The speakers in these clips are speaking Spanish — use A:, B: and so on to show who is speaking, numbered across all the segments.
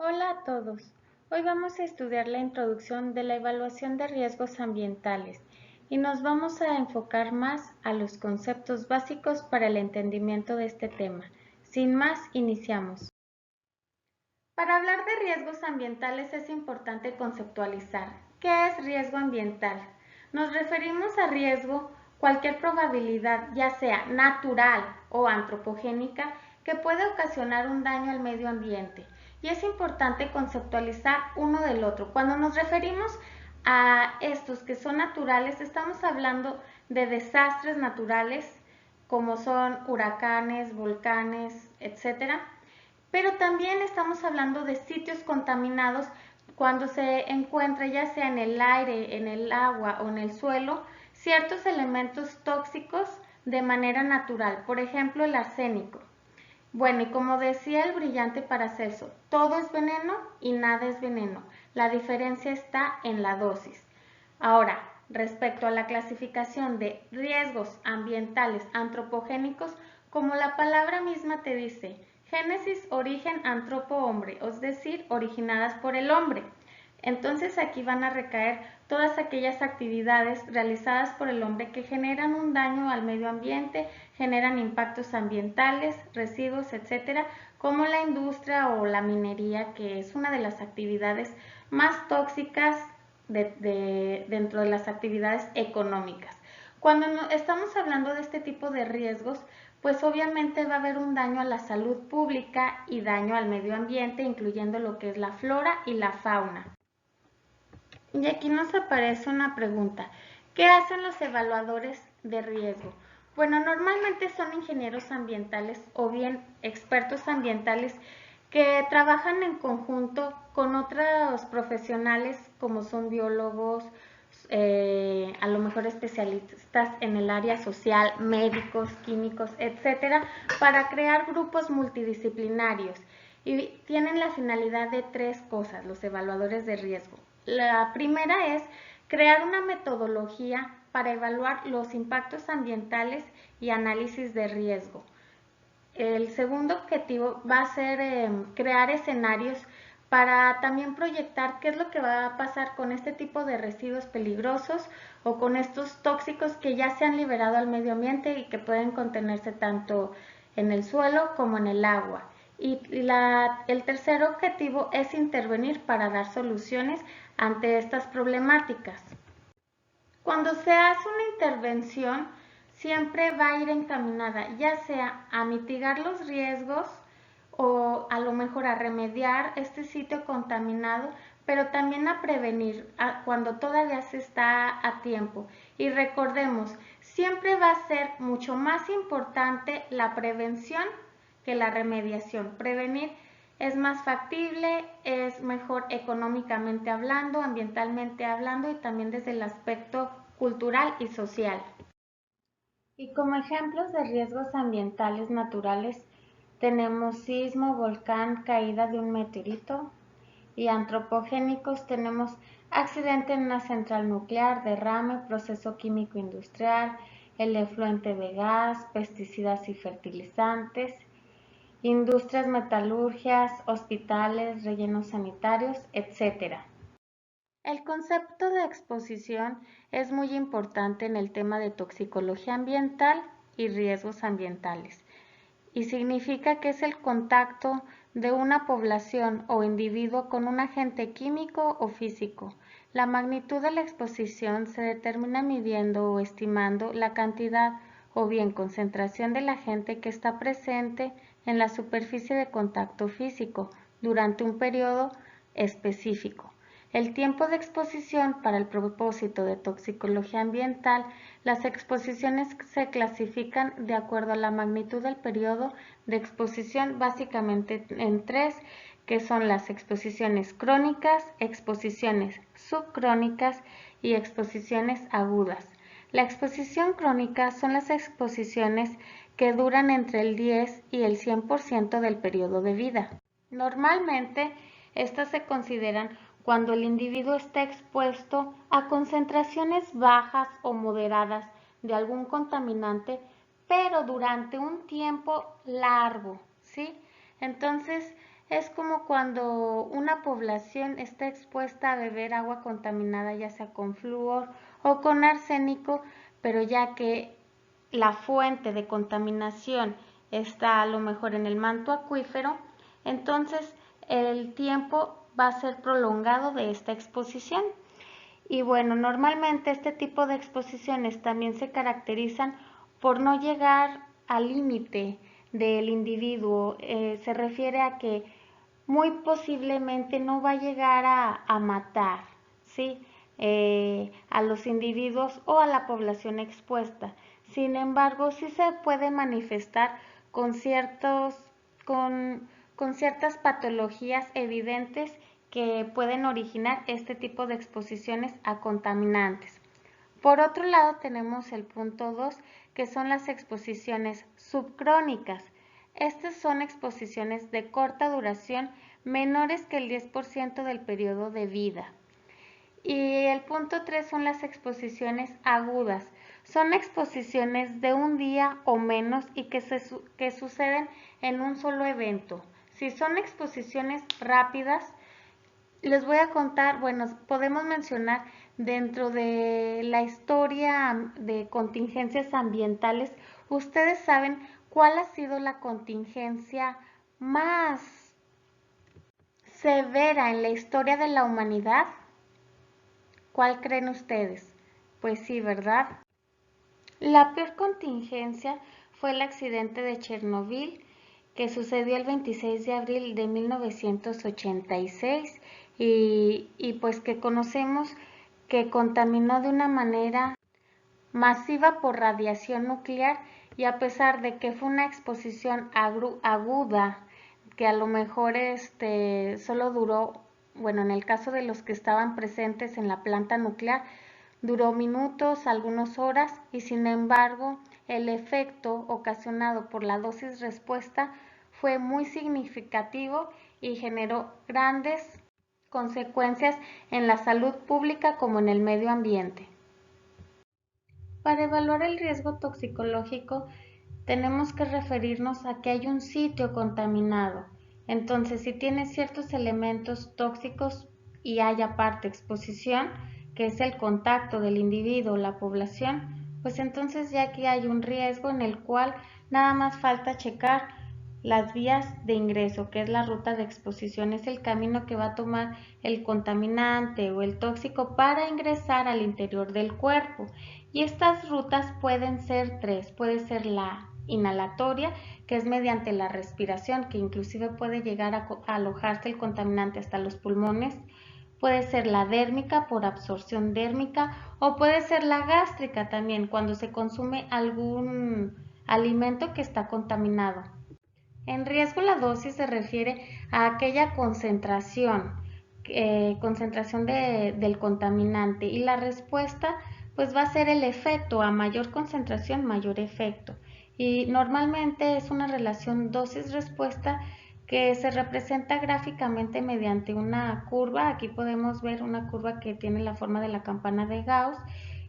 A: Hola a todos. Hoy vamos a estudiar la introducción de la evaluación de riesgos ambientales y nos vamos a enfocar más a los conceptos básicos para el entendimiento de este tema. Sin más, iniciamos. Para hablar de riesgos ambientales es importante conceptualizar. ¿Qué es riesgo ambiental? Nos referimos a riesgo cualquier probabilidad, ya sea natural o antropogénica, que puede ocasionar un daño al medio ambiente. Y es importante conceptualizar uno del otro. Cuando nos referimos a estos que son naturales, estamos hablando de desastres naturales como son huracanes, volcanes, etcétera, pero también estamos hablando de sitios contaminados cuando se encuentra ya sea en el aire, en el agua o en el suelo ciertos elementos tóxicos de manera natural, por ejemplo el arsénico. Bueno, y como decía el brillante Paracelso, todo es veneno y nada es veneno. La diferencia está en la dosis. Ahora, respecto a la clasificación de riesgos ambientales antropogénicos, como la palabra misma te dice, génesis, origen, antropo, hombre, es decir, originadas por el hombre. Entonces aquí van a recaer todas aquellas actividades realizadas por el hombre que generan un daño al medio ambiente, generan impactos ambientales, residuos, etcétera, como la industria o la minería, que es una de las actividades más tóxicas dentro de las actividades económicas. Cuando estamos hablando de este tipo de riesgos, pues obviamente va a haber un daño a la salud pública y daño al medio ambiente, incluyendo lo que es la flora y la fauna. Y aquí nos aparece una pregunta. ¿Qué hacen los evaluadores de riesgo? Bueno, normalmente son ingenieros ambientales o bien expertos ambientales que trabajan en conjunto con otros profesionales como son biólogos, a lo mejor especialistas en el área social, médicos, químicos, etcétera, para crear grupos multidisciplinarios. Y tienen la finalidad de tres cosas, los evaluadores de riesgo. La primera es crear una metodología para evaluar los impactos ambientales y análisis de riesgo. El segundo objetivo va a ser crear escenarios para también proyectar qué es lo que va a pasar con este tipo de residuos peligrosos o con estos tóxicos que ya se han liberado al medio ambiente y que pueden contenerse tanto en el suelo como en el agua. Y el tercer objetivo es intervenir para dar soluciones ante estas problemáticas. Cuando se hace una intervención, siempre va a ir encaminada ya sea a mitigar los riesgos o a lo mejor a remediar este sitio contaminado, pero también a prevenir cuando todavía se está a tiempo. Y recordemos, siempre va a ser mucho más importante la prevención que la remediación. Prevenir es más factible, es mejor económicamente hablando, ambientalmente hablando y también desde el aspecto cultural y social. Y como ejemplos de riesgos ambientales naturales tenemos sismo, volcán, caída de un meteorito, y antropogénicos tenemos accidente en una central nuclear, derrame, proceso químico industrial, el efluente de gas, pesticidas y fertilizantes, industrias, metalurgias, hospitales, rellenos sanitarios, etcétera. El concepto de exposición es muy importante en el tema de toxicología ambiental y riesgos ambientales, y significa que es el contacto de una población o individuo con un agente químico o físico. La magnitud de la exposición se determina midiendo o estimando la cantidad o bien concentración del agente que está presente en la superficie de contacto físico durante un periodo específico. El tiempo de exposición para el propósito de toxicología ambiental, las exposiciones se clasifican de acuerdo a la magnitud del periodo de exposición, básicamente en tres, que son las exposiciones crónicas, exposiciones subcrónicas y exposiciones agudas. La exposición crónica son las exposiciones que duran entre el 10 y el 100% del periodo de vida. Normalmente, estas se consideran cuando el individuo está expuesto a concentraciones bajas o moderadas de algún contaminante, pero durante un tiempo largo, ¿sí? Entonces, Es como cuando una población está expuesta a beber agua contaminada, ya sea con flúor o con arsénico, pero ya que la fuente de contaminación está a lo mejor en el manto acuífero, entonces el tiempo va a ser prolongado de esta exposición. Y bueno, normalmente este tipo de exposiciones también se caracterizan por no llegar al límite del individuo. Se refiere a que muy posiblemente no va a llegar a matar, ¿sí? A los individuos o a la población expuesta. Sin embargo, sí se puede manifestar con con ciertas patologías evidentes que pueden originar este tipo de exposiciones a contaminantes. Por otro lado, tenemos el punto 2, que son las exposiciones subcrónicas. Estas son exposiciones de corta duración menores que el 10% del periodo de vida. Y el punto 3 son las exposiciones agudas. Son exposiciones de un día o menos y que suceden en un solo evento. Si son exposiciones rápidas, les voy a contar, bueno, podemos mencionar dentro de la historia de contingencias ambientales, ¿ustedes saben cuál ha sido la contingencia más severa en la historia de la humanidad? ¿Cuál creen ustedes? Pues sí, ¿verdad? La peor contingencia fue el accidente de Chernobyl, que sucedió el 26 de abril de 1986 y pues que conocemos que contaminó de una manera masiva por radiación nuclear, y a pesar de que fue una exposición aguda, que a lo mejor solo duró, bueno, en el caso de los que estaban presentes en la planta nuclear, duró minutos, algunas horas, y sin embargo el efecto ocasionado por la dosis respuesta fue muy significativo y generó grandes consecuencias en la salud pública como en el medio ambiente. Para evaluar el riesgo toxicológico tenemos que referirnos a que hay un sitio contaminado. Entonces, si tiene ciertos elementos tóxicos y hay aparte exposición, que es el contacto del individuo o la población, pues entonces ya que hay un riesgo en el cual nada más falta checar las vías de ingreso, que es la ruta de exposición, es el camino que va a tomar el contaminante o el tóxico para ingresar al interior del cuerpo. Y estas rutas pueden ser tres, puede ser la inhalatoria, que es mediante la respiración, que inclusive puede llegar a alojarse el contaminante hasta los pulmones, puede ser la dérmica por absorción dérmica o puede ser la gástrica también cuando se consume algún alimento que está contaminado. En riesgo la dosis se refiere a aquella concentración del contaminante, y la respuesta pues va a ser el efecto, a mayor concentración mayor efecto, y normalmente es una relación dosis-respuesta que se representa gráficamente mediante una curva. Aquí podemos ver una curva que tiene la forma de la campana de Gauss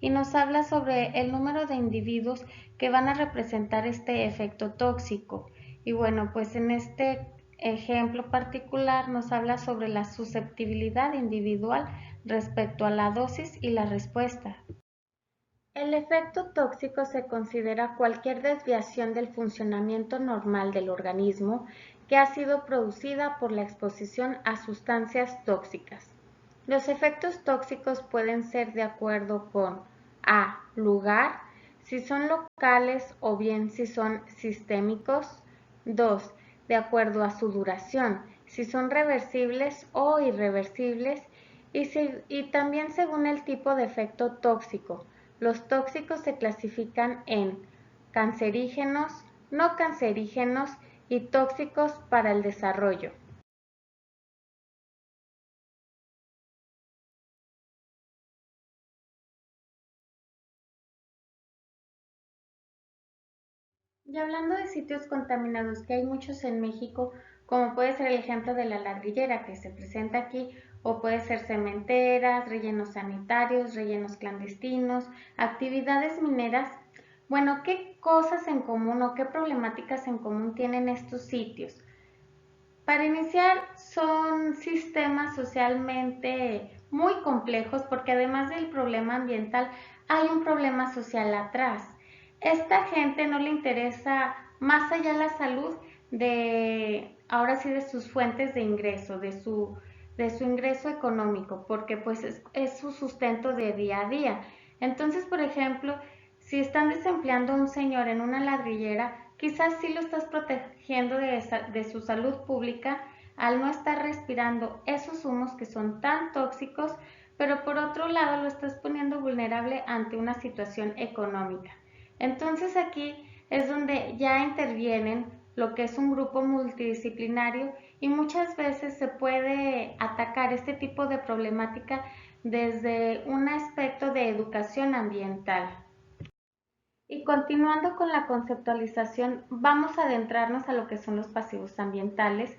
A: y nos habla sobre el número de individuos que van a representar este efecto tóxico. Y bueno, pues en este ejemplo particular nos habla sobre la susceptibilidad individual respecto a la dosis y la respuesta. El efecto tóxico se considera cualquier desviación del funcionamiento normal del organismo que ha sido producida por la exposición a sustancias tóxicas. Los efectos tóxicos pueden ser de acuerdo con a. lugar, si son locales o bien si son sistémicos. 2. De acuerdo a su duración, si son reversibles o irreversibles, y también según el tipo de efecto tóxico. Los tóxicos se clasifican en cancerígenos, no cancerígenos y tóxicos para el desarrollo. Y hablando de sitios contaminados, que hay muchos en México, como puede ser el ejemplo de la ladrillera que se presenta aquí, o puede ser cementeras, rellenos sanitarios, rellenos clandestinos, actividades mineras. Bueno, ¿qué cosas en común o qué problemáticas en común tienen estos sitios? Para iniciar, son sistemas socialmente muy complejos porque además del problema ambiental hay un problema social atrás. Esta gente no le interesa más allá la salud de, ahora sí, de sus fuentes de ingreso, de su ingreso económico, porque pues es su sustento de día a día. Entonces, por ejemplo, si están desempleando a un señor en una ladrillera, quizás sí lo estás protegiendo de su salud pública al no estar respirando esos humos que son tan tóxicos, pero por otro lado lo estás poniendo vulnerable ante una situación económica. Entonces aquí es donde ya intervienen lo que es un grupo multidisciplinario y muchas veces se puede atacar este tipo de problemática desde un aspecto de educación ambiental. Y continuando con la conceptualización, vamos a adentrarnos a lo que son los pasivos ambientales,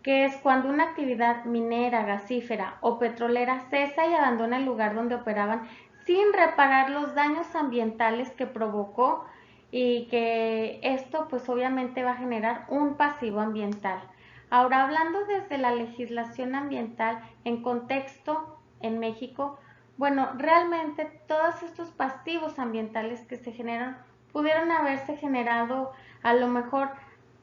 A: que es cuando una actividad minera, gasífera o petrolera cesa y abandona el lugar donde operaban sin reparar los daños ambientales que provocó, y que esto pues obviamente va a generar un pasivo ambiental. Ahora, hablando desde la legislación ambiental en contexto en México, bueno, realmente todos estos pasivos ambientales que se generan pudieron haberse generado a lo mejor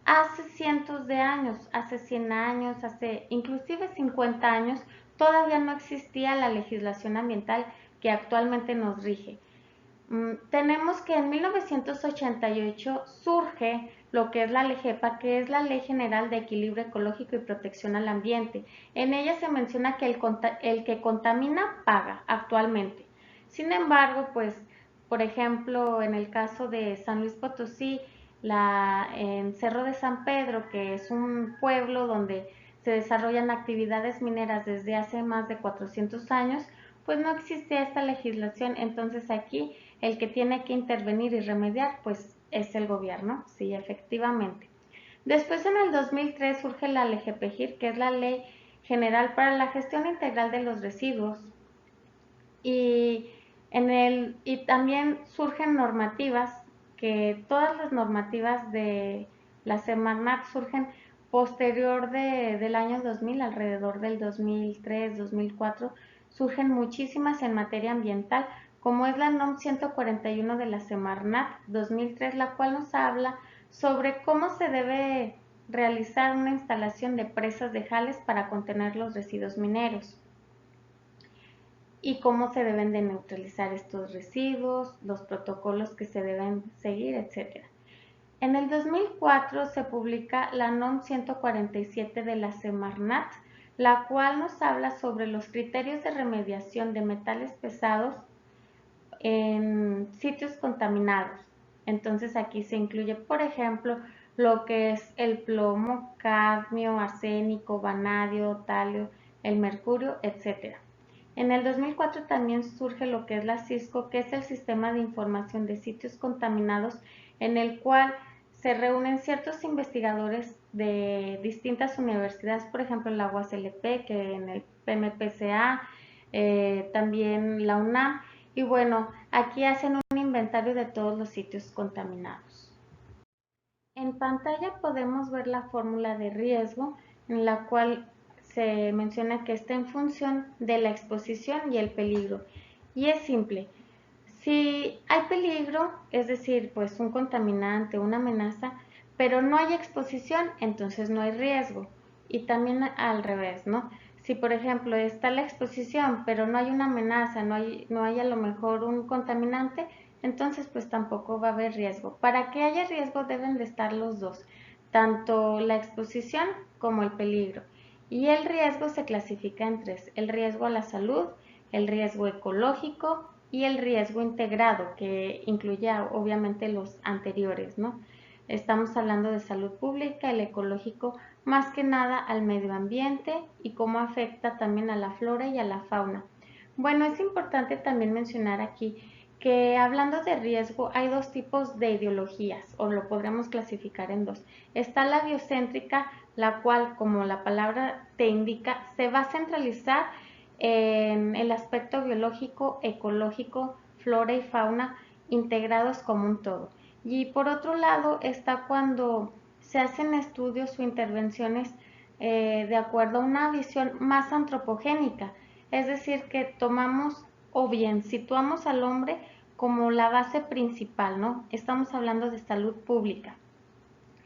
A: hace cientos de años, hace 100 años, hace inclusive 50 años, todavía no existía la legislación ambiental que actualmente nos rige. Tenemos que en 1988 surge lo que es la LEGEPA, que es la Ley General de Equilibrio Ecológico y Protección al Ambiente. En ella se menciona que el que contamina paga actualmente. Sin embargo, pues, por ejemplo, en el caso de San Luis Potosí, en Cerro de San Pedro, que es un pueblo donde se desarrollan actividades mineras desde hace más de 400 años, pues no existía esta legislación. Entonces aquí el que tiene que intervenir y remediar pues es el gobierno, sí, efectivamente. Después en el 2003 surge la LGPGIR, que es la Ley General para la Gestión Integral de los Residuos, y, y también surgen normativas, que todas las normativas de la Semarnat surgen posterior del año 2000, alrededor del 2003, 2004, surgen muchísimas en materia ambiental, como es la NOM 141 de la Semarnat 2003, la cual nos habla sobre cómo se debe realizar una instalación de presas de jales para contener los residuos mineros y cómo se deben de neutralizar estos residuos, los protocolos que se deben seguir, etc. En el 2004 se publica la NOM 147 de la Semarnat, la cual nos habla sobre los criterios de remediación de metales pesados en sitios contaminados. Entonces aquí se incluye, por ejemplo, lo que es el plomo, cadmio, arsénico, vanadio, talio, el mercurio, etc. En el 2004 también surge lo que es la CISCO, que es el Sistema de Información de Sitios Contaminados, en el cual se reúnen ciertos investigadores de distintas universidades, por ejemplo la UASLP, que en el PMPCA, también la UNAM, y bueno, aquí hacen un inventario de todos los sitios contaminados. En pantalla podemos ver la fórmula de riesgo, en la cual se menciona que está en función de la exposición y el peligro. Y es simple. Si hay peligro, es decir, pues un contaminante, una amenaza, pero no hay exposición, entonces no hay riesgo. Y también al revés, ¿no? Si por ejemplo está la exposición, pero no hay una amenaza, no hay a lo mejor un contaminante, entonces pues tampoco va a haber riesgo. Para que haya riesgo deben de estar los dos, tanto la exposición como el peligro. Y el riesgo se clasifica en tres: el riesgo a la salud, el riesgo ecológico y el riesgo integrado, que incluye obviamente los anteriores, ¿no? Estamos hablando de salud pública, el ecológico más que nada al medio ambiente y cómo afecta también a la flora y a la fauna. Bueno, es importante también mencionar aquí que hablando de riesgo hay dos tipos de ideologías, o lo podríamos clasificar en dos. Está la biocéntrica, la cual, como la palabra te indica, se va a centralizar en el aspecto biológico, ecológico, flora y fauna integrados como un todo. Y por otro lado está cuando se hacen estudios o intervenciones de acuerdo a una visión más antropogénica, es decir, que tomamos o bien situamos al hombre como la base principal, ¿no? Estamos hablando de salud pública.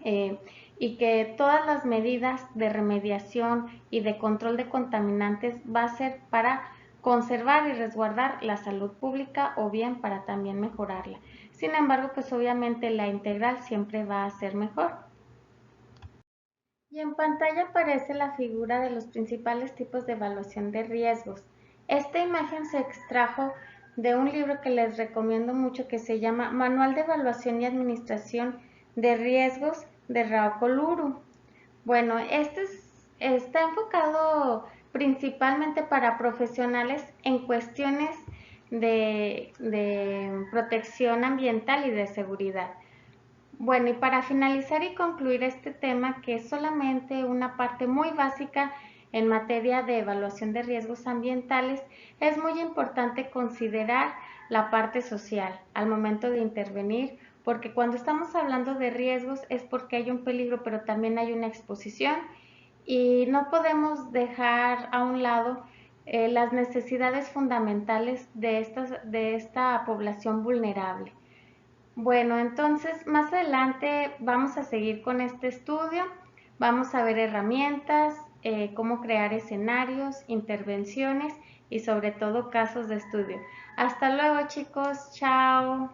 A: Y que todas las medidas de remediación y de control de contaminantes va a ser para conservar y resguardar la salud pública o bien para también mejorarla. Sin embargo, pues obviamente la integral siempre va a ser mejor. Y en pantalla aparece la figura de los principales tipos de evaluación de riesgos. Esta imagen se extrajo de un libro que les recomiendo mucho que se llama Manual de Evaluación y Administración de Riesgos de Rao Koluru. Bueno, está enfocado principalmente para profesionales en cuestiones de protección ambiental y de seguridad. Bueno, y para finalizar y concluir este tema, que es solamente una parte muy básica en materia de evaluación de riesgos ambientales, es muy importante considerar la parte social al momento de intervenir, porque cuando estamos hablando de riesgos es porque hay un peligro, pero también hay una exposición y no podemos dejar a un lado las necesidades fundamentales de esta población vulnerable. Bueno, entonces más adelante vamos a seguir con este estudio, vamos a ver herramientas, cómo crear escenarios, intervenciones y sobre todo casos de estudio. Hasta luego chicos, chao.